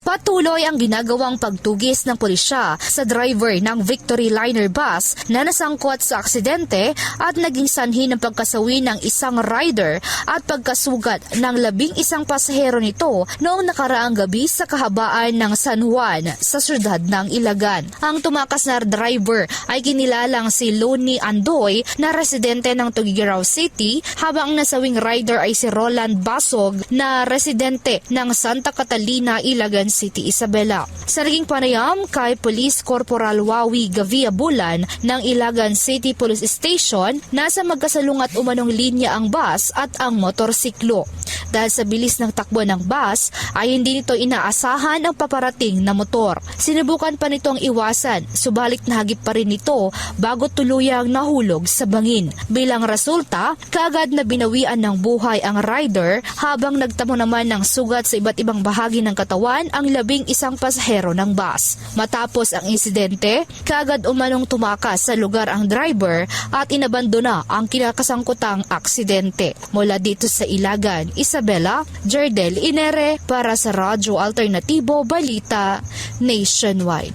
Patuloy ang ginagawang pagtugis ng pulisya sa driver ng Victory Liner bus na nasangkot sa aksidente at naging sanhi ng pagkasawi ng isang rider at pagkasugat ng 11 pasahero nito noong nakaraang gabi sa kahabaan ng San Juan sa syudad ng Ilagan. Ang tumakas na driver ay kinilalang si Loni Andoy na residente ng Tuguegarao City, habang ang nasawing rider ay si Roland Basog na residente ng Santa Catalina, Ilagan City, Isabela. Sa naging panayam kay Police Corporal Wawi Gavia Bulan ng Ilagan City Police Station, nasa magkasalungat umanong linya ang bus at ang motorsiklo. Dahil sa bilis ng takbo ng bus ay hindi nito inaasahan ang paparating na motor. Sinubukan pa nitong iwasan, subalit nahagip pa rin ito bago tuluyang nahulog sa bangin. Bilang resulta, kaagad na binawian ng buhay ang rider, habang nagtamo naman ng sugat sa iba't ibang bahagi ng katawan ang 11 pasahero ng bus. Matapos ang insidente, kaagad umanong tumakas sa lugar ang driver at inabandona ang kinakasangkutang aksidente. Mula dito sa Ilagan, Isabela, Jerdel Inere para sa Radyo Alternatibo Balita Nationwide.